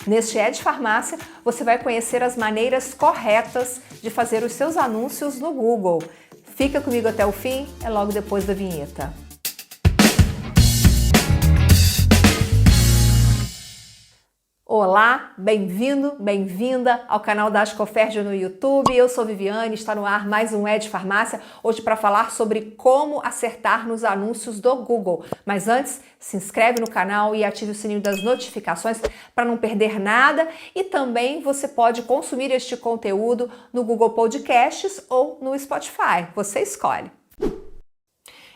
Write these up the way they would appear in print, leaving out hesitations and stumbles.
Neste Ed Farmácia, você vai conhecer as maneiras corretas de fazer os seus anúncios no Google. Fica comigo até o fim, é logo depois da vinheta. Olá, bem-vindo, bem-vinda ao canal da Ascoferj no YouTube. Eu sou Viviane, está no ar mais um Ed Farmácia, hoje para falar sobre como acertar nos anúncios do Google. Mas antes, se inscreve no canal e ative o sininho das notificações para não perder nada. E também você pode consumir este conteúdo no Google Podcasts ou no Spotify, você escolhe.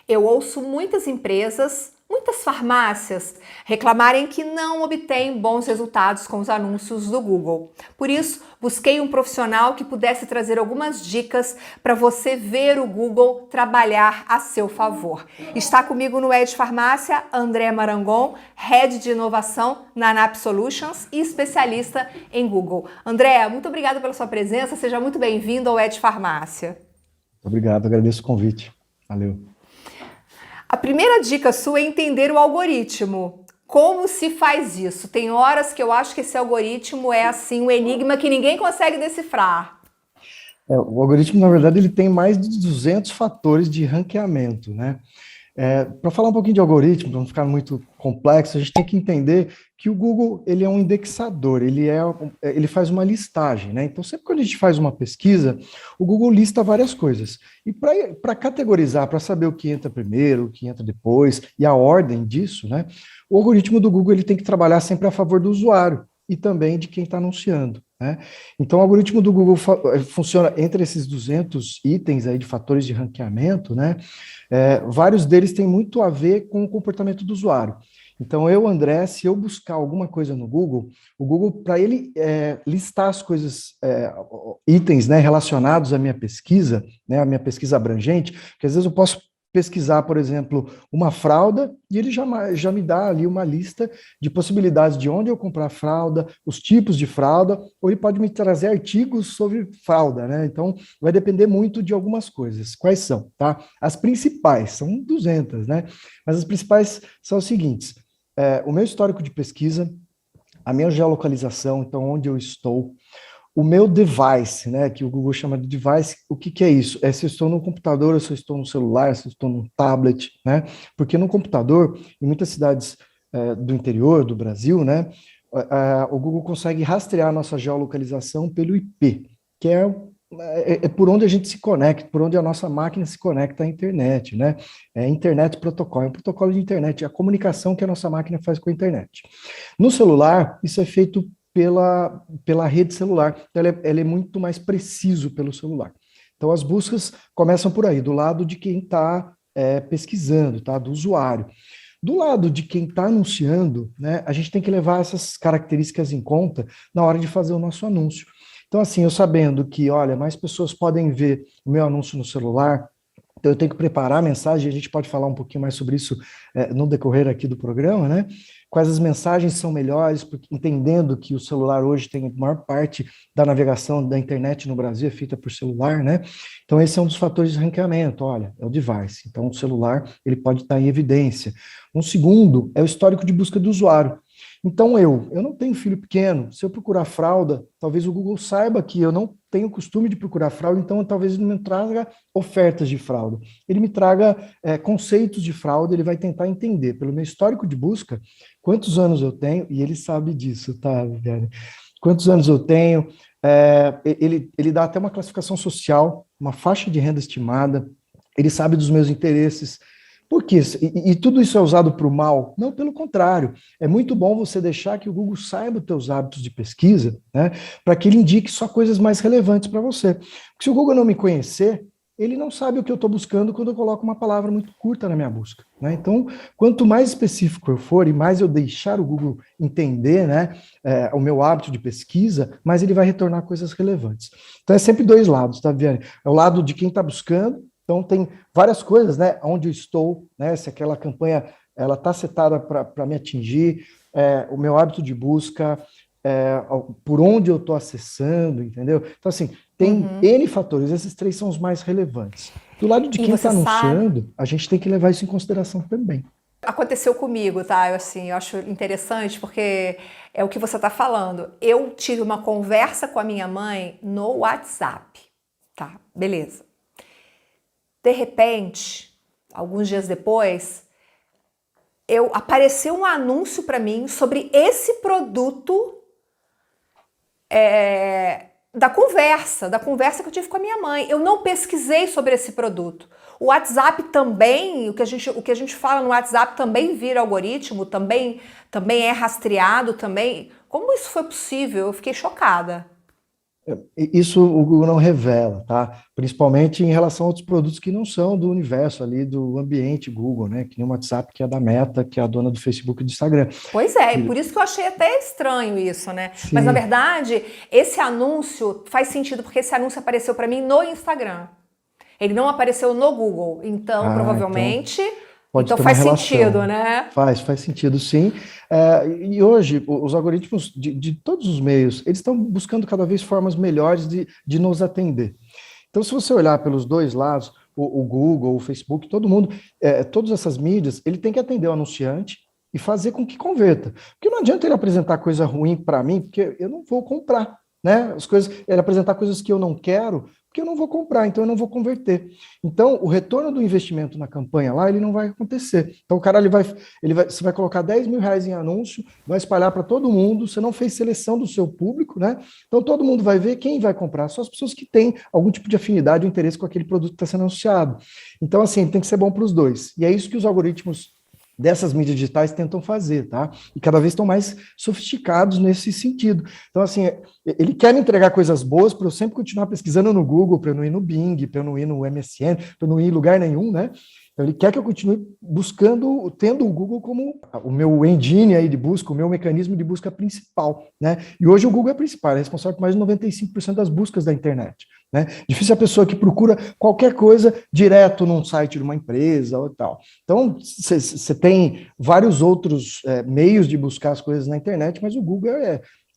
Eu ouço muitas empresas, muitas farmácias reclamarem que não obtêm bons resultados com os anúncios do Google. Por isso, busquei um profissional que pudesse trazer algumas dicas para você ver o Google trabalhar a seu favor. Está comigo no Ed Farmácia, André Marangon, Head de Inovação na ANAP Solutions e especialista em Google. André, muito obrigada pela sua presença, seja muito bem-vindo ao Ed Farmácia. Obrigado, agradeço o convite. Valeu. A primeira dica sua é entender o algoritmo. Como se faz isso? Tem horas que eu acho que esse algoritmo é assim um enigma que ninguém consegue decifrar. O algoritmo, na verdade, ele tem mais de 200 fatores de ranqueamento, né? Para falar um pouquinho de algoritmo, para não ficar muito complexo, a gente tem que entender que o Google ele é um indexador, ele faz uma listagem, né? Então, sempre quando a gente faz uma pesquisa, o Google lista várias coisas. E para categorizar, para saber o que entra primeiro, o que entra depois, e a ordem disso, né? O algoritmo do Google ele tem que trabalhar sempre a favor do usuário e também de quem está anunciando, né? Então, o algoritmo do Google funciona entre esses 200 itens aí de fatores de ranqueamento, né? Vários deles têm muito a ver com o comportamento do usuário. Então, André, se eu buscar alguma coisa no Google, o Google, para ele listar as coisas, itens, né, relacionados à minha pesquisa, né, à minha pesquisa abrangente, porque às vezes eu posso pesquisar, por exemplo, uma fralda, e ele já me dá ali uma lista de possibilidades de onde eu comprar fralda, os tipos de fralda, ou ele pode me trazer artigos sobre fralda, né? Então, vai depender muito de algumas coisas. Quais são, tá? As principais, são 200, né? Mas as principais são as seguintes: o meu histórico de pesquisa, a minha geolocalização, então onde eu estou, o meu device, né, que o Google chama de device, o que é isso? Se eu estou no computador, ou se eu estou no celular, se eu estou no tablet, né? Porque no computador, em muitas cidades do interior do Brasil, né, o Google consegue rastrear a nossa geolocalização pelo IP, que é por onde a gente se conecta, por onde a nossa máquina se conecta à internet, né? Internet Protocol, é um protocolo de internet, é a comunicação que a nossa máquina faz com a internet. No celular, isso é feito pela rede celular, então ela é muito mais preciso pelo celular. Então as buscas começam por aí, do lado de quem está pesquisando, tá? Do usuário. Do lado de quem está anunciando, né, a gente tem que levar essas características em conta na hora de fazer o nosso anúncio. Então, assim, eu sabendo que, olha, mais pessoas podem ver o meu anúncio no celular, então eu tenho que preparar a mensagem, a gente pode falar um pouquinho mais sobre isso no decorrer aqui do programa, né? Quais as mensagens são melhores, porque, entendendo que o celular hoje tem a maior parte da navegação da internet no Brasil é feita por celular, né? Então esse é um dos fatores de ranqueamento, olha, é o device. Então o celular, ele pode estar em evidência. Um segundo é o histórico de busca do usuário. Então eu não tenho filho pequeno, se eu procurar fralda, talvez o Google saiba que eu não tenho costume de procurar fralda, então talvez ele não me traga ofertas de fralda. Ele me traga conceitos de fralda, ele vai tentar entender, pelo meu histórico de busca, quantos anos eu tenho, e ele sabe disso, tá, Viviane? Quantos anos eu tenho, ele dá até uma classificação social, uma faixa de renda estimada, ele sabe dos meus interesses. Por quê? E tudo isso é usado para o mal? Não, pelo contrário. É muito bom você deixar que o Google saiba os teus hábitos de pesquisa, né, para que ele indique só coisas mais relevantes para você. Porque se o Google não me conhecer, ele não sabe o que eu estou buscando quando eu coloco uma palavra muito curta na minha busca, né? Então, quanto mais específico eu for e mais eu deixar o Google entender, né, o meu hábito de pesquisa, mais ele vai retornar coisas relevantes. Então, é sempre dois lados, tá, Viane? É o lado de quem está buscando. Então, tem várias coisas, né? Onde eu estou, né? Se aquela campanha ela está setada para me atingir, o meu hábito de busca, por onde eu estou acessando, entendeu? Então, assim, tem N fatores, esses três são os mais relevantes. Do lado de quem está anunciando, a gente tem que levar isso em consideração também. Aconteceu comigo, tá? Eu acho interessante porque é o que você tá falando. Eu tive uma conversa com a minha mãe no WhatsApp, tá? Beleza. De repente, alguns dias depois, apareceu um anúncio para mim sobre esse produto da conversa que eu tive com a minha mãe. Eu não pesquisei sobre esse produto. O WhatsApp também, o que a gente fala no WhatsApp também vira algoritmo, também é rastreado, também. Como isso foi possível? Eu fiquei chocada. Isso o Google não revela, tá? Principalmente em relação a outros produtos que não são do universo ali, do ambiente Google, né? Que nem o WhatsApp, que é da Meta, que é a dona do Facebook e do Instagram. Pois é, e por isso que eu achei até estranho isso, né? Sim. Mas na verdade, esse anúncio faz sentido, porque esse anúncio apareceu para mim no Instagram. Ele não apareceu no Google, então provavelmente... Então faz sentido, né? Faz sentido, sim. E hoje, os algoritmos de todos os meios, eles estão buscando cada vez formas melhores de nos atender. Então, se você olhar pelos dois lados, o Google, o Facebook, todo mundo, todas essas mídias, ele tem que atender o anunciante e fazer com que converta. Porque não adianta ele apresentar coisa ruim para mim, porque eu não vou comprar, né? Ele apresentar coisas que eu não quero, porque eu não vou comprar, então eu não vou converter. Então, o retorno do investimento na campanha lá, ele não vai acontecer. Então, o cara, você vai colocar 10 mil reais em anúncio, vai espalhar para todo mundo, você não fez seleção do seu público, né? Então, todo mundo vai ver quem vai comprar, só as pessoas que têm algum tipo de afinidade ou interesse com aquele produto que está sendo anunciado. Então, assim, tem que ser bom para os dois. E é isso que os algoritmos dessas mídias digitais tentam fazer, tá? E cada vez estão mais sofisticados nesse sentido. Então, assim, ele quer me entregar coisas boas para eu sempre continuar pesquisando no Google, para eu não ir no Bing, para eu não ir no MSN, para eu não ir em lugar nenhum, né? Então, ele quer que eu continue buscando, tendo o Google como o meu engine aí de busca, o meu mecanismo de busca principal, né? E hoje o Google é principal, é responsável por mais de 95% das buscas da internet, né? Difícil a pessoa que procura qualquer coisa direto num site de uma empresa ou tal. Então, você tem vários outros meios de buscar as coisas na internet, mas o Google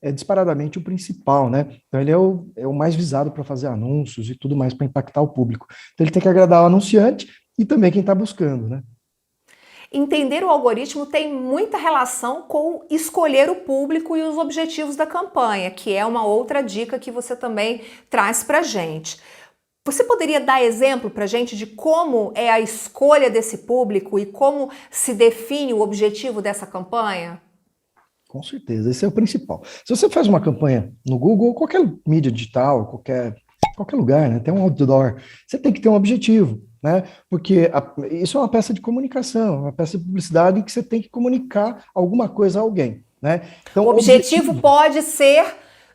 é disparadamente o principal, né? Então, ele é o mais visado para fazer anúncios e tudo mais para impactar o público. Então, ele tem que agradar o anunciante e também quem está buscando, né? Entender o algoritmo tem muita relação com escolher o público e os objetivos da campanha, que é uma outra dica que você também traz para a gente. Você poderia dar exemplo para a gente de como é a escolha desse público e como se define o objetivo dessa campanha? Com certeza, esse é o principal. Se você faz uma campanha no Google, ou qualquer mídia digital, qualquer lugar, né? Tem um outdoor, você tem que ter um objetivo, né? Porque isso é uma peça de comunicação, uma peça de publicidade que você tem que comunicar alguma coisa a alguém, né? Então, o objetivo pode ser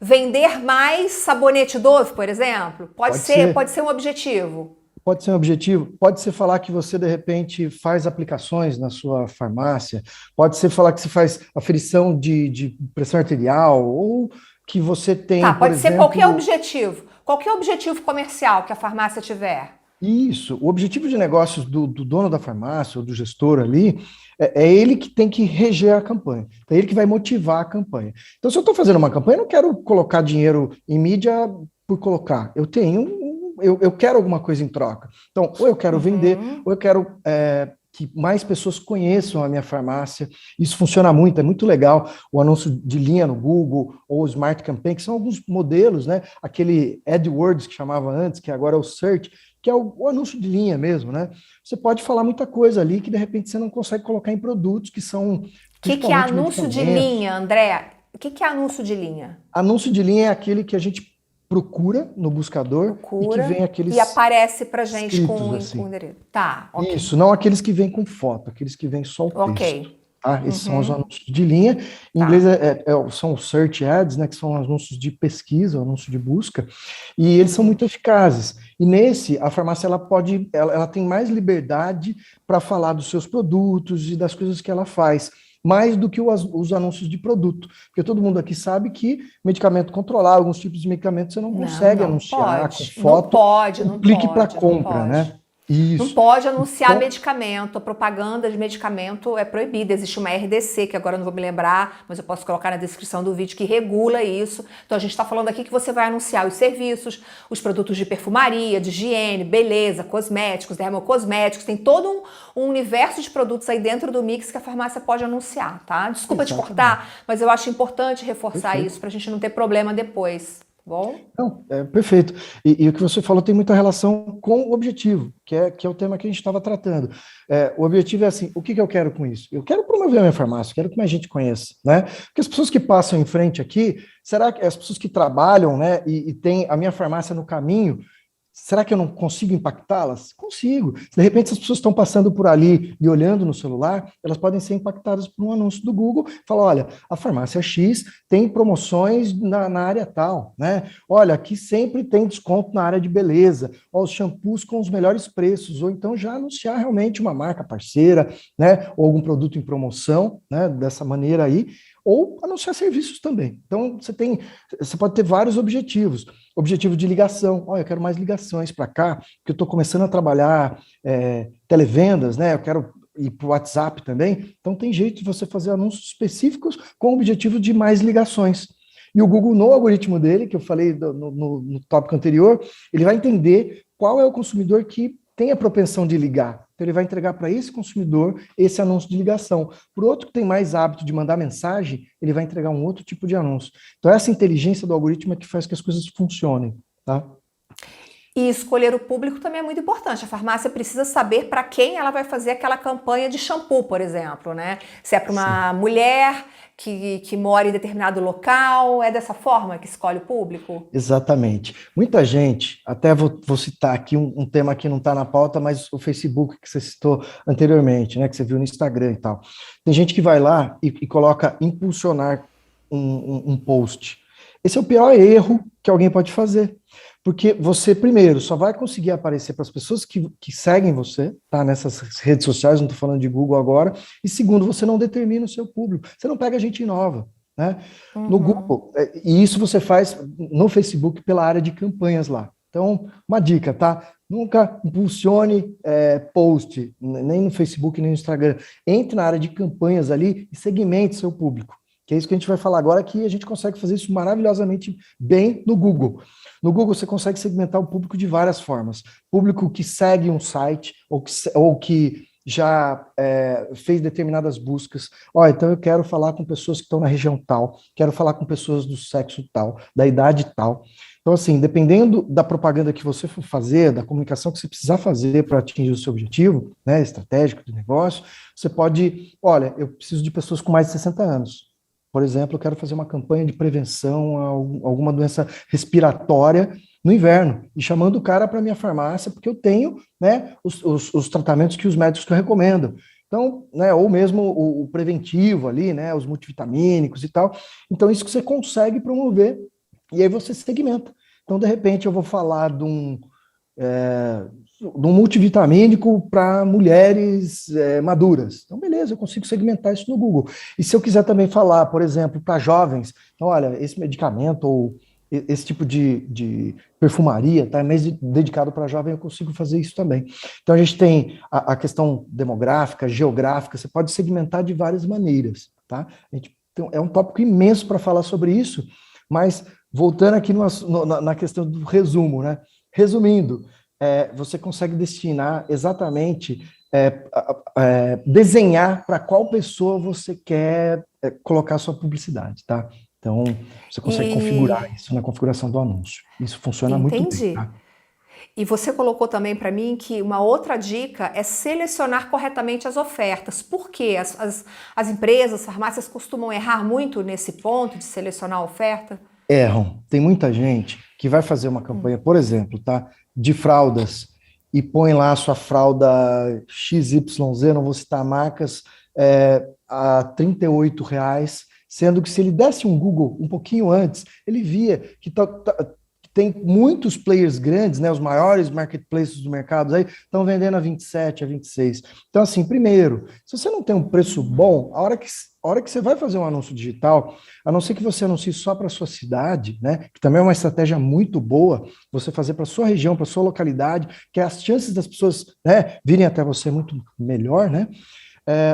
vender mais sabonete Dove, por exemplo? Pode ser um objetivo. Pode ser um objetivo, pode ser falar que você, de repente, faz aplicações na sua farmácia, pode ser falar que você faz aferição de pressão arterial, ou que você tem, pode ser qualquer objetivo comercial que a farmácia tiver. Isso, o objetivo de negócios do dono da farmácia ou do gestor ali, é ele que tem que reger a campanha, é ele que vai motivar a campanha. Então, se eu estou fazendo uma campanha, eu não quero colocar dinheiro em mídia por colocar, eu quero alguma coisa em troca. Então, ou eu quero vender, ou eu quero que mais pessoas conheçam a minha farmácia. Isso funciona muito, é muito legal. O anúncio de linha no Google, ou o Smart Campaign, que são alguns modelos, né? Aquele AdWords que chamava antes, que agora é o Search, que é o anúncio de linha mesmo, né? Você pode falar muita coisa ali que, de repente, você não consegue colocar em produtos que são... O que é anúncio de linha, André? O que é anúncio de linha? Anúncio de linha é aquele que a gente procura no buscador e que vem aqueles... E aparece pra gente assim. com endereço. Tá, ok. Isso, não aqueles que vêm com foto, aqueles que vêm só o texto. Ok. Tá? Esses são os anúncios de linha. Em inglês são os search ads, né, que são anúncios de pesquisa, anúncios de busca, e eles são muito eficazes. E nesse, a farmácia ela tem mais liberdade para falar dos seus produtos e das coisas que ela faz, mais do que os anúncios de produto. Porque todo mundo aqui sabe que medicamento controlado, alguns tipos de medicamentos você não consegue anunciar com foto, não clique para compra, né? Não Isso. pode anunciar Então, medicamento, a propaganda de medicamento é proibida. Existe uma RDC, que agora eu não vou me lembrar, mas eu posso colocar na descrição do vídeo, que regula isso. Então a gente está falando aqui que você vai anunciar os serviços, os produtos de perfumaria, de higiene, beleza, cosméticos, dermocosméticos, tem todo um universo de produtos aí dentro do mix que a farmácia pode anunciar, tá? Desculpa te exatamente. cortar, mas eu acho importante reforçar Perfeito. isso para a gente não ter problema depois, tá bom? Não, é perfeito. E o que você falou tem muita relação com o objetivo, que é o tema que a gente estava tratando. O objetivo é assim, o que eu quero com isso? Eu quero promover a minha farmácia, quero que mais gente conheça, né? Porque as pessoas que passam em frente aqui, será que as pessoas que trabalham, né, e tem a minha farmácia no caminho, será que eu não consigo impactá-las? Consigo. Se de repente as pessoas estão passando por ali e olhando no celular, elas podem ser impactadas por um anúncio do Google, fala, olha, a farmácia X tem promoções na área tal, né? Olha, aqui sempre tem desconto na área de beleza, ó, os shampoos com os melhores preços, ou então já anunciar realmente uma marca parceira, né? Ou algum produto em promoção, né? Dessa maneira aí, ou anunciar serviços também. Então, você pode ter vários objetivos. Objetivo de ligação. Olha, eu quero mais ligações para cá, porque eu estou começando a trabalhar televendas, né? Eu quero ir para o WhatsApp também. Então, tem jeito de você fazer anúncios específicos com o objetivo de mais ligações. E o Google, no algoritmo dele, que eu falei no tópico anterior, ele vai entender qual é o consumidor que tem a propensão de ligar. Então, ele vai entregar para esse consumidor esse anúncio de ligação. Para o outro que tem mais hábito de mandar mensagem, ele vai entregar um outro tipo de anúncio. Então, essa inteligência do algoritmo é que faz que as coisas funcionem, tá? E escolher o público também é muito importante. A farmácia precisa saber para quem ela vai fazer aquela campanha de shampoo, por exemplo, né? Se é para Sim. uma mulher que mora em determinado local, é dessa forma que escolhe o público? Exatamente. Muita gente, até vou citar aqui um tema que não está na pauta, mas o Facebook que você citou anteriormente, né, que você viu no Instagram e tal. Tem gente que vai lá e coloca impulsionar um post. Esse é o pior erro que alguém pode fazer. Porque você, primeiro, só vai conseguir aparecer para as pessoas que seguem você, tá? Nessas redes sociais, não estou falando de Google agora. E segundo, você não determina o seu público. Você não pega gente nova, né? No Uhum. Google, e isso você faz no Facebook pela área de campanhas lá. Então, uma dica, tá? Nunca impulsione post, nem no Facebook, nem no Instagram. Entre na área de campanhas ali e segmente seu público. Que é isso que a gente vai falar agora, que a gente consegue fazer isso maravilhosamente bem no Google. No Google você consegue segmentar o público de várias formas. Público que segue um site ou que já fez determinadas buscas. Ó, então eu quero falar com pessoas que estão na região tal, quero falar com pessoas do sexo tal, da idade tal. Então, assim, dependendo da propaganda que você for fazer, da comunicação que você precisar fazer para atingir o seu objetivo, né, estratégico do negócio, você pode, olha, eu preciso de pessoas com mais de 60 anos. Por exemplo, eu quero fazer uma campanha de prevenção a alguma doença respiratória no inverno, e chamando o cara para minha farmácia, porque eu tenho, né, os tratamentos que os médicos recomendam. Então, né, ou mesmo o preventivo ali, né, os multivitamínicos e tal. Então, isso que você consegue promover, e aí você segmenta. Então, de repente, eu vou falar de um multivitamínico para mulheres maduras. Então, beleza, eu consigo segmentar isso no Google. E se eu quiser também falar, por exemplo, para jovens, então, olha, esse medicamento ou esse tipo de perfumaria tá mais dedicado para jovem, eu consigo fazer isso também. Então, a gente tem a questão demográfica, geográfica, você pode segmentar de várias maneiras, tá? É um tópico imenso para falar sobre isso, mas voltando aqui na questão do resumo, né? Resumindo, você consegue destinar exatamente, desenhar para qual pessoa você quer colocar sua publicidade, tá? Então, você consegue configurar E isso na configuração do anúncio. Isso funciona muito bem, entendi. tá? E você colocou também para mim que uma outra dica é selecionar corretamente as ofertas. Por quê? As empresas, as farmácias costumam errar muito nesse ponto de selecionar a oferta? Erram. Tem muita gente que vai fazer uma campanha, por exemplo, tá? De fraldas e põe lá a sua fralda XYZ, não vou citar marcas, a R$ 38, sendo que se ele desse um Google um pouquinho antes, ele via que tem muitos players grandes, né, os maiores marketplaces do mercado aí, estão vendendo a 27, a 26. Então, assim, primeiro, se você não tem um preço bom, a hora que A hora que você vai fazer um anúncio digital, a não ser que você anuncie só para a sua cidade, né, que também é uma estratégia muito boa, você fazer para a sua região, para a sua localidade, que as chances das pessoas, né, virem até você é muito melhor, né?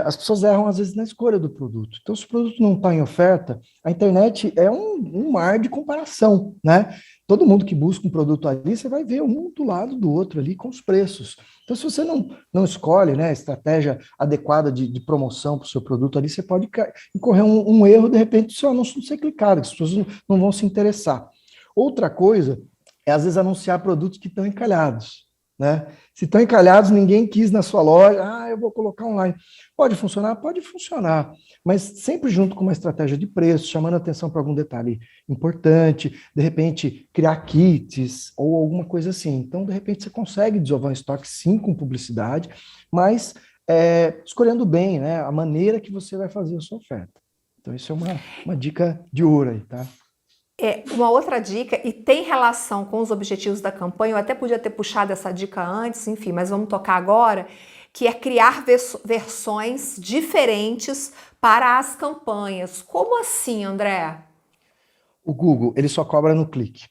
As pessoas erram às vezes na escolha do produto. Então, se o produto não está em oferta, a internet é um mar de comparação, né? Todo mundo que busca um produto ali, você vai ver um do lado do outro ali com os preços. Então, se você não escolhe, né, a estratégia adequada de promoção para o seu produto ali, você pode incorrer um erro, de repente, do seu anúncio não ser clicado, que as pessoas não vão se interessar. Outra coisa é, às vezes, anunciar produtos que estão encalhados, né? Se estão encalhados, ninguém quis na sua loja, eu vou colocar online. Pode funcionar? Pode funcionar, mas sempre junto com uma estratégia de preço, chamando atenção para algum detalhe importante, de repente criar kits ou alguma coisa assim. Então, de repente, você consegue desovar um estoque sim com publicidade, mas escolhendo bem, né, a maneira que você vai fazer a sua oferta. Então, isso é uma dica de ouro aí, tá? Uma outra dica, e tem relação com os objetivos da campanha, eu até podia ter puxado essa dica antes, enfim, mas vamos tocar agora, que é criar versões diferentes para as campanhas. Como assim, André? O Google, ele só cobra no clique.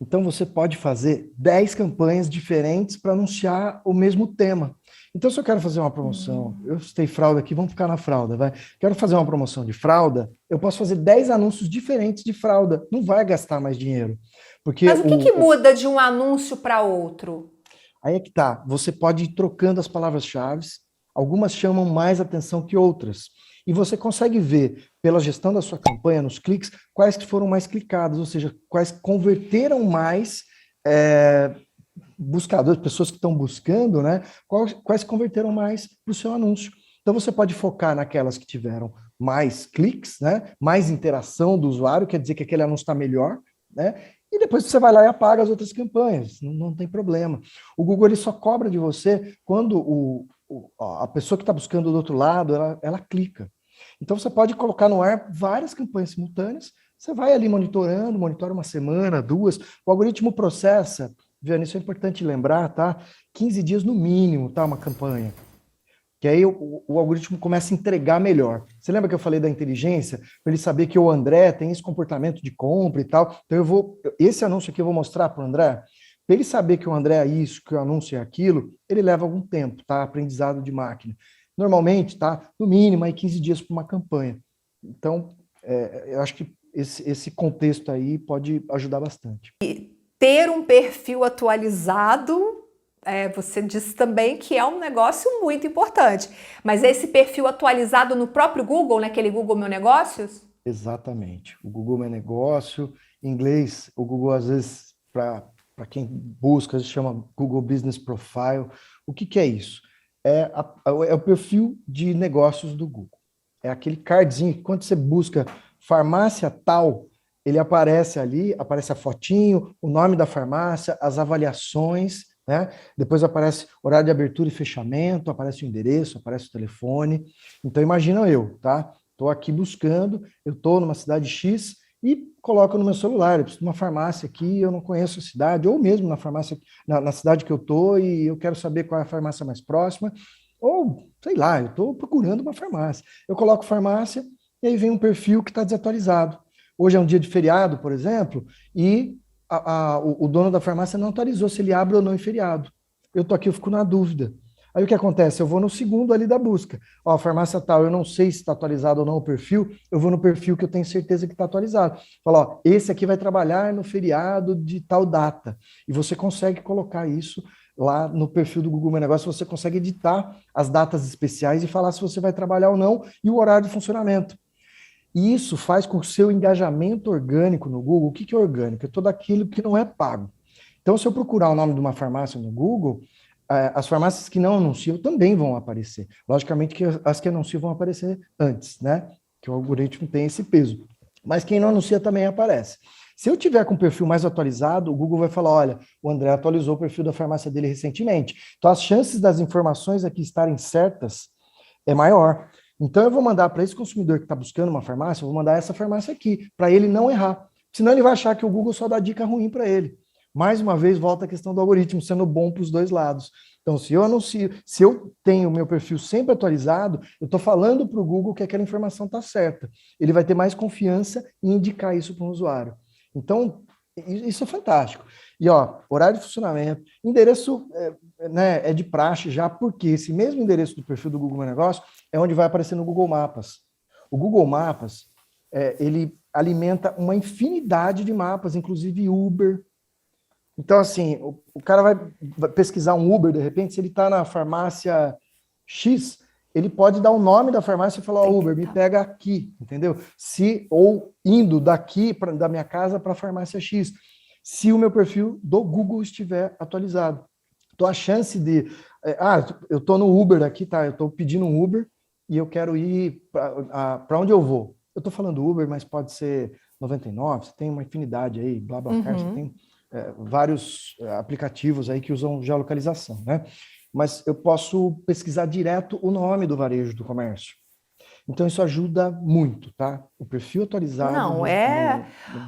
Então, você pode fazer 10 campanhas diferentes para anunciar o mesmo tema. Então, se eu quero fazer uma promoção, eu citei fralda aqui, vamos ficar na fralda, vai. Quero fazer uma promoção de fralda, eu posso fazer 10 anúncios diferentes de fralda. Não vai gastar mais dinheiro. Porque Mas o que muda de um anúncio para outro? Aí é que tá. Você pode ir trocando as palavras-chave, algumas chamam mais atenção que outras. E você consegue ver, pela gestão da sua campanha, nos cliques, quais que foram mais clicados, ou seja, quais converteram mais buscadores, pessoas que estão buscando, né? Quais converteram mais para o seu anúncio. Então você pode focar naquelas que tiveram mais cliques, né? Mais interação do usuário, quer dizer que aquele anúncio está melhor, né? E depois você vai lá e apaga as outras campanhas, não tem problema. O Google ele só cobra de você quando a pessoa que está buscando do outro lado, ela clica. Então você pode colocar no ar várias campanhas simultâneas, você vai ali monitorando, monitora uma semana, duas, o algoritmo processa, Vianney, isso é importante lembrar, tá? 15 dias no mínimo, tá? Uma campanha. Que aí o algoritmo começa a entregar melhor. Você lembra que eu falei da inteligência? Para ele saber que o André tem esse comportamento de compra e tal. Então esse anúncio aqui eu vou mostrar para o André. Para ele saber que o André é isso, que o anúncio é aquilo, ele leva algum tempo, tá? Aprendizado de máquina. Normalmente, tá? No mínimo, aí 15 dias para uma campanha. Então, eu acho que esse contexto aí pode ajudar bastante. Ter um perfil atualizado, você disse também que é um negócio muito importante. Mas esse perfil atualizado no próprio Google, naquele Google Meu Negócios? Exatamente. O Google Meu Negócio, em inglês, o Google, às vezes, para quem busca, se chama Google Business Profile. O que é isso? É o perfil de negócios do Google. É aquele cardzinho que quando você busca farmácia tal, ele aparece ali, aparece a fotinho, o nome da farmácia, as avaliações, né? Depois aparece horário de abertura e fechamento, aparece o endereço, aparece o telefone. Então imagina eu, tá? Estou aqui buscando, eu estou numa cidade X e coloco no meu celular, eu preciso de uma farmácia aqui, eu não conheço a cidade, ou mesmo na farmácia, na cidade que eu estou e eu quero saber qual é a farmácia mais próxima, ou, sei lá, eu estou procurando uma farmácia. Eu coloco farmácia e aí vem um perfil que está desatualizado. Hoje é um dia de feriado, por exemplo, e o dono da farmácia não atualizou se ele abre ou não em feriado. Eu estou aqui, eu fico na dúvida. Aí o que acontece? Eu vou no segundo ali da busca. Ó, a farmácia tal, eu não sei se está atualizado ou não o perfil, eu vou no perfil que eu tenho certeza que está atualizado. Falo, ó, esse aqui vai trabalhar no feriado de tal data. E você consegue colocar isso lá no perfil do Google Meu Negócio, você consegue editar as datas especiais e falar se você vai trabalhar ou não e o horário de funcionamento. E isso faz com que o seu engajamento orgânico no Google, o que é orgânico? É todo aquilo que não é pago. Então, se eu procurar o nome de uma farmácia no Google, as farmácias que não anunciam também vão aparecer. Logicamente que as que anunciam vão aparecer antes, né? Que o algoritmo tem esse peso. Mas quem não anuncia também aparece. Se eu tiver com o perfil mais atualizado, o Google vai falar, olha, o André atualizou o perfil da farmácia dele recentemente. Então, as chances das informações aqui estarem certas é maior. Então, eu vou mandar para esse consumidor que está buscando uma farmácia, eu vou mandar essa farmácia aqui, para ele não errar. Senão, ele vai achar que o Google só dá dica ruim para ele. Mais uma vez, volta a questão do algoritmo sendo bom para os dois lados. Então, se eu anuncio, se eu tenho o meu perfil sempre atualizado, eu estou falando para o Google que aquela informação está certa. Ele vai ter mais confiança em indicar isso para um usuário. Então, isso é fantástico. E, ó, horário de funcionamento, endereço né, é de praxe já, porque esse mesmo endereço do perfil do Google Meu Negócio é onde vai aparecer no Google Mapas. O Google Mapas, ele alimenta uma infinidade de mapas, inclusive Uber. Então, assim, o cara vai pesquisar um Uber, de repente, se ele está na farmácia X, ele pode dar o nome da farmácia e falar, ó, Uber, me pega aqui, entendeu? Ou indo daqui, da minha casa para a farmácia X, se o meu perfil do Google estiver atualizado. Então, a chance de... eu estou no Uber aqui, tá? Eu estou pedindo um Uber e eu quero ir para onde eu vou. Eu estou falando Uber, mas pode ser 99, você tem uma infinidade aí, BlaBlaCar, você tem vários aplicativos aí que usam geolocalização, né? Mas eu posso pesquisar direto o nome do varejo do comércio. Então, isso ajuda muito, tá? O perfil atualizado... Não,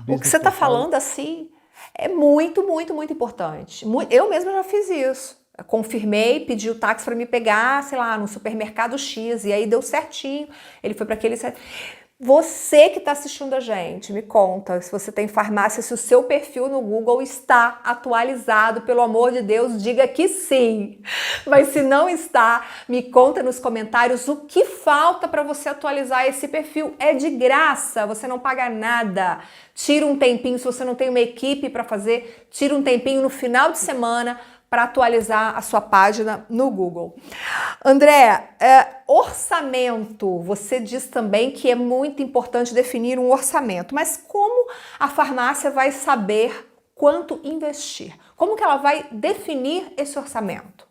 no o que você está falando, assim, é muito, muito, muito importante. Eu mesma já fiz isso. Eu confirmei, pedi o táxi para me pegar, sei lá, no supermercado X, e aí deu certinho. Ele foi para aquele... Você que está assistindo a gente, me conta se você tem farmácia, se o seu perfil no Google está atualizado, pelo amor de Deus, diga que sim. Mas se não está, me conta nos comentários o que falta para você atualizar esse perfil. É de graça, você não paga nada. Tira um tempinho, se você não tem uma equipe para fazer, tira um tempinho no final de semana para atualizar a sua página no Google. André, orçamento, você diz também que é muito importante definir um orçamento, mas como a farmácia vai saber quanto investir? Como que ela vai definir esse orçamento?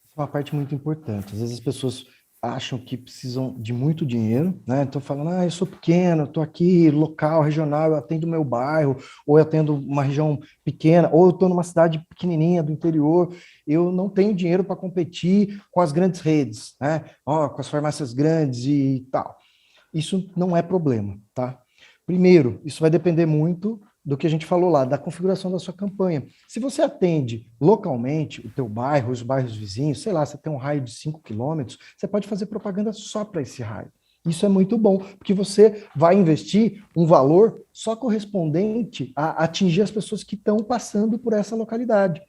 Essa é uma parte muito importante. Às vezes as pessoas acham que precisam de muito dinheiro, né? Estou falando, eu sou pequeno, estou aqui, local, regional, eu atendo o meu bairro, ou eu atendo uma região pequena, ou eu estou numa cidade pequenininha do interior, eu não tenho dinheiro para competir com as grandes redes, né? Com as farmácias grandes e tal. Isso não é problema, tá? Primeiro, isso vai depender muito do que a gente falou lá, da configuração da sua campanha. Se você atende localmente o teu bairro, os bairros vizinhos, sei lá, você tem um raio de 5 quilômetros, você pode fazer propaganda só para esse raio. Isso é muito bom, porque você vai investir um valor só correspondente a atingir as pessoas que estão passando por essa localidade.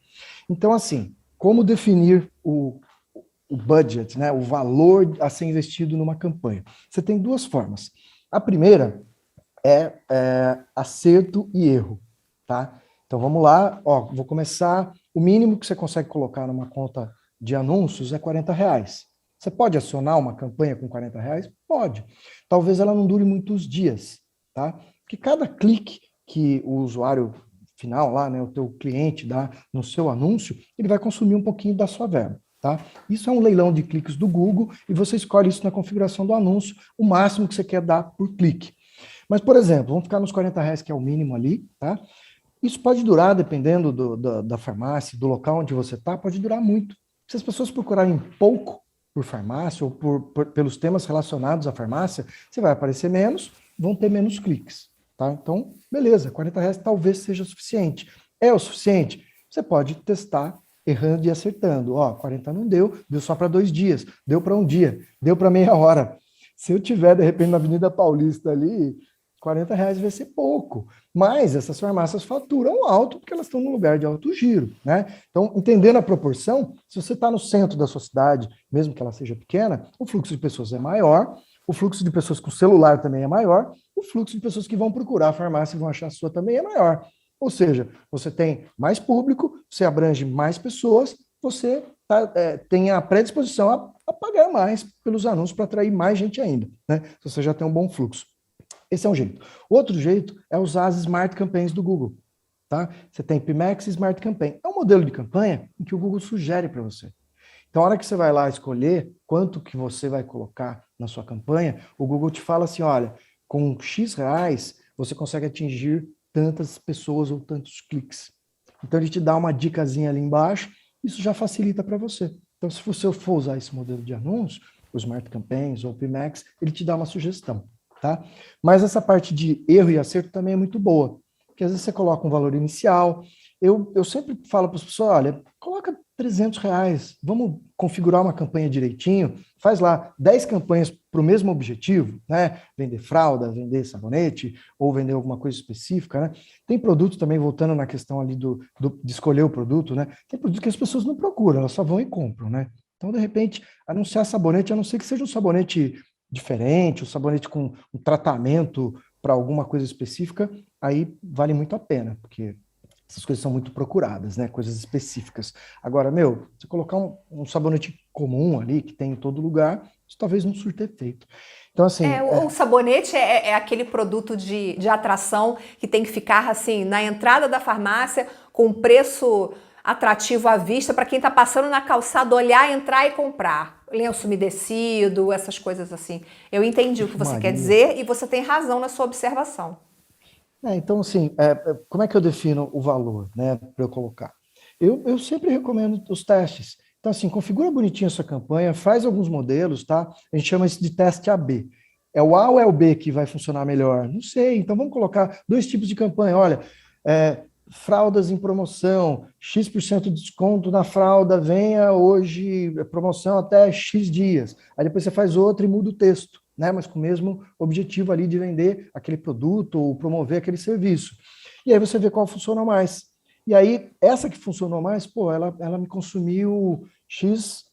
Então, assim, como definir o budget, né, o valor a ser investido numa campanha? Você tem duas formas. A primeira acerto e erro, tá? Então vamos lá, vou começar, o mínimo que você consegue colocar numa conta de anúncios é R$40. Você pode acionar uma campanha com R$40? Pode. Talvez ela não dure muitos dias, tá? Porque cada clique que o usuário final lá, né, o teu cliente dá no seu anúncio, ele vai consumir um pouquinho da sua verba. Tá? Isso é um leilão de cliques do Google e você escolhe isso na configuração do anúncio, o máximo que você quer dar por clique. Mas, por exemplo, vamos ficar nos R$40, que é o mínimo ali, tá? Isso pode durar, dependendo da farmácia, do local onde você está, pode durar muito. Se as pessoas procurarem pouco por farmácia ou pelos temas relacionados à farmácia, você vai aparecer menos, vão ter menos cliques, tá? Então, beleza, R$40 talvez seja o suficiente. É o suficiente? Você pode testar errando e acertando. 40 não deu só para 2 dias, deu para um dia, deu para meia hora. Se eu tiver, de repente, na Avenida Paulista ali, R$40 vai ser pouco, mas essas farmácias faturam alto porque elas estão no lugar de alto giro, né? Então, entendendo a proporção, se você está no centro da sua cidade, mesmo que ela seja pequena, o fluxo de pessoas é maior, o fluxo de pessoas com celular também é maior, o fluxo de pessoas que vão procurar a farmácia e vão achar a sua também é maior. Ou seja, você tem mais público, você abrange mais pessoas, você tem a predisposição a pagar mais pelos anúncios para atrair mais gente ainda, né? Se você já tem um bom fluxo. Esse é um jeito. Outro jeito é usar as Smart Campaigns do Google. Tá? Você tem PMax e Smart Campaign. É um modelo de campanha em que o Google sugere para você. Então, a hora que você vai lá escolher quanto que você vai colocar na sua campanha, o Google te fala assim, olha, com X reais, você consegue atingir tantas pessoas ou tantos cliques. Então, ele te dá uma dicasinha ali embaixo, isso já facilita para você. Então, se você for usar esse modelo de anúncio, o Smart Campaigns ou o PMax, ele te dá uma sugestão. Tá? Mas essa parte de erro e acerto também é muito boa, porque às vezes você coloca um valor inicial eu sempre falo para as pessoas, olha, coloca R$ 300, vamos configurar uma campanha direitinho, faz lá 10 campanhas para o mesmo objetivo, né? Vender fralda, vender sabonete, ou vender alguma coisa específica, né? Tem produto também, voltando na questão ali de escolher o produto, né? Tem produto que as pessoas não procuram, elas só vão e compram, né? Então, de repente, anunciar sabonete, a não ser que seja um sabonete diferente, um sabonete com um tratamento para alguma coisa específica, aí vale muito a pena, porque essas coisas são muito procuradas, né? Coisas específicas. Agora, você colocar um sabonete comum ali, que tem em todo lugar, isso talvez não surta efeito. Então, assim. O sabonete é aquele produto de atração que tem que ficar assim na entrada da farmácia com preço atrativo à vista para quem está passando na calçada olhar, entrar e comprar. Lenço umedecido, essas coisas assim. Eu entendi o que você quer dizer e você tem razão na sua observação. Então, assim, como é que eu defino o valor, né, para eu colocar? Eu sempre recomendo os testes. Então, assim, configura bonitinho a sua campanha, faz alguns modelos, tá? A gente chama isso de teste AB. É o A ou é o B que vai funcionar melhor? Não sei. Então, vamos colocar 2 tipos de campanha. Olha, fraldas em promoção, X% de desconto na fralda, venha hoje, promoção até X dias. Aí depois você faz outra e muda o texto, né? Mas com o mesmo objetivo ali de vender aquele produto ou promover aquele serviço. E aí você vê qual funciona mais. E aí, essa que funcionou mais, ela me consumiu X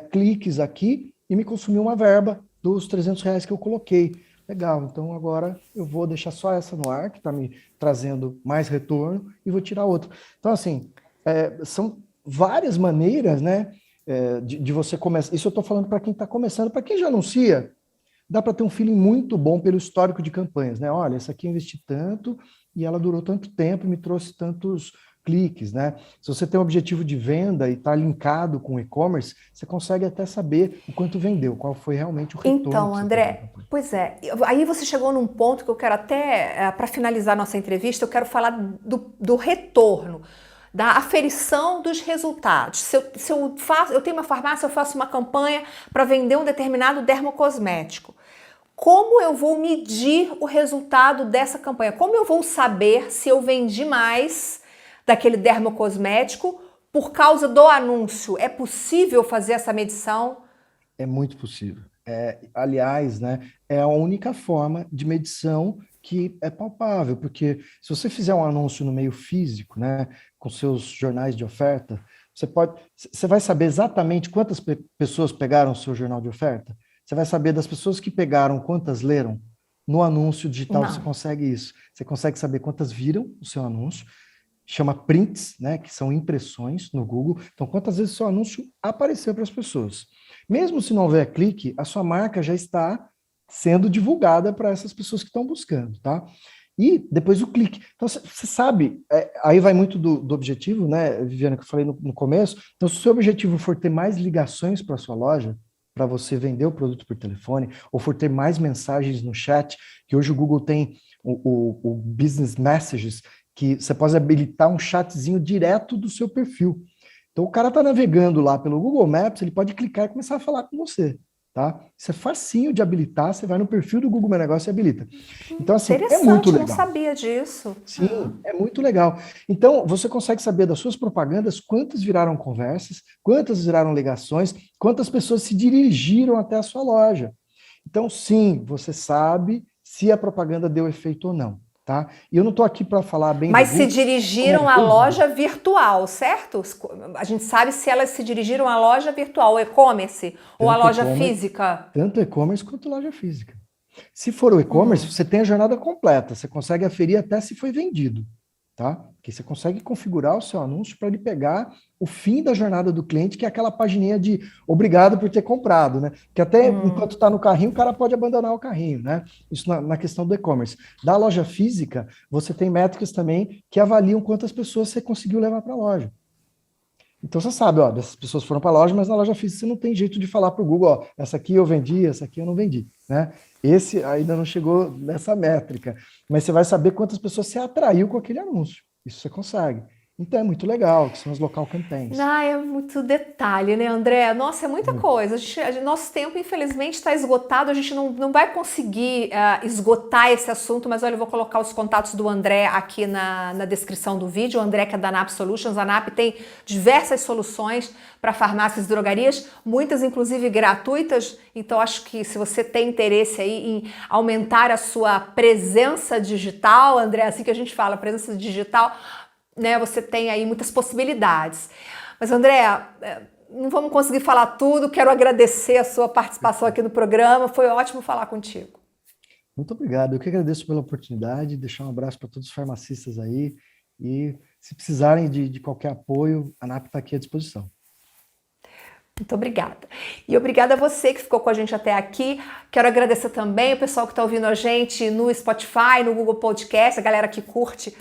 cliques aqui e me consumiu uma verba dos R$ 300 que eu coloquei. Legal, então agora eu vou deixar só essa no ar, que está me trazendo mais retorno, e vou tirar outra. Então, assim, são várias maneiras, né, de você começar. Isso eu estou falando para quem está começando. Para quem já anuncia, dá para ter um feeling muito bom pelo histórico de campanhas, né? Olha, essa aqui eu investi tanto e ela durou tanto tempo e me trouxe tantos cliques, né? Se você tem um objetivo de venda e está linkado com e-commerce, você consegue até saber o quanto vendeu, qual foi realmente o retorno. Então, André, pois é, aí você chegou num ponto que eu quero até, para finalizar nossa entrevista, eu quero falar do retorno, da aferição dos resultados. Se eu tenho uma farmácia, eu faço uma campanha para vender um determinado dermocosmético. Como eu vou medir o resultado dessa campanha? Como eu vou saber se eu vendi mais daquele dermocosmético por causa do anúncio? É possível fazer essa medição? É muito possível. Aliás, né, é a única forma de medição que é palpável, porque se você fizer um anúncio no meio físico, né, com seus jornais de oferta, você vai saber exatamente quantas pessoas pegaram o seu jornal de oferta? Você vai saber das pessoas que pegaram, quantas leram? No anúncio digital Não. você consegue isso. Você consegue saber quantas viram o seu anúncio, chama prints, né, que são impressões no Google. Então, quantas vezes o seu anúncio apareceu para as pessoas? Mesmo se não houver clique, a sua marca já está sendo divulgada para essas pessoas que estão buscando, tá? E depois o clique. Então, você sabe, aí vai muito do objetivo, né, Viviana, que eu falei no começo. Então, se o seu objetivo for ter mais ligações para a sua loja, para você vender o produto por telefone, ou for ter mais mensagens no chat, que hoje o Google tem o Business Messages, que você pode habilitar um chatzinho direto do seu perfil. Então, o cara está navegando lá pelo Google Maps, ele pode clicar e começar a falar com você, tá? Isso é facinho de habilitar, você vai no perfil do Google Meu Negócio e habilita. Então, assim, é muito legal. Não sabia disso. Sim, é muito legal. Então, você consegue saber das suas propagandas quantas viraram conversas, quantas viraram ligações, quantas pessoas se dirigiram até a sua loja. Então, sim, você sabe se a propaganda deu efeito ou não. Tá? E eu não estou aqui para falar bem. Mas se dirigiram à loja virtual, certo? A gente sabe se elas se dirigiram à loja virtual, e-commerce, ou à loja física. Tanto e-commerce quanto loja física. Se for o e-commerce, você tem a jornada completa. Você consegue aferir até se foi vendido, tá? Porque você consegue configurar o seu anúncio para ele pegar o fim da jornada do cliente, que é aquela pagininha de obrigado por ter comprado, né? Que até enquanto está no carrinho, o cara pode abandonar o carrinho, né? Isso na questão do e-commerce. Da loja física, você tem métricas também que avaliam quantas pessoas você conseguiu levar para a loja. Então você sabe, ó, dessas pessoas foram para a loja, mas na loja física você não tem jeito de falar para o Google, ó, essa aqui eu vendi, essa aqui eu não vendi, né? Esse ainda não chegou nessa métrica, mas você vai saber quantas pessoas você atraiu com aquele anúncio. Isso você consegue. Então é muito legal, que são as local campaigns. Ah, é muito detalhe, né, André? Nossa, é muita coisa. Nosso tempo, infelizmente, está esgotado. A gente não vai conseguir esgotar esse assunto, mas olha, eu vou colocar os contatos do André aqui na descrição do vídeo. O André, que é da NAP Solutions. A NAP tem diversas soluções para farmácias e drogarias, muitas inclusive gratuitas. Então, acho que se você tem interesse aí em aumentar a sua presença digital, André, assim que a gente fala, presença digital, né, você tem aí muitas possibilidades. Mas, André, não vamos conseguir falar tudo. Quero agradecer a sua participação aqui no programa. Foi ótimo falar contigo. Muito obrigado. Eu que agradeço pela oportunidade, deixar um abraço para todos os farmacistas aí e se precisarem de qualquer apoio, a NAP está aqui à disposição. Muito obrigada. E obrigada a você que ficou com a gente até aqui. Quero agradecer também o pessoal que está ouvindo a gente no Spotify, no Google Podcast, a galera que curte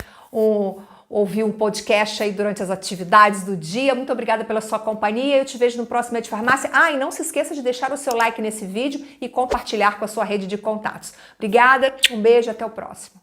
ouvir um podcast aí durante as atividades do dia. Muito obrigada pela sua companhia. Eu te vejo no próximo Ed Farmácia. E não se esqueça de deixar o seu like nesse vídeo e compartilhar com a sua rede de contatos. Obrigada, um beijo e até o próximo.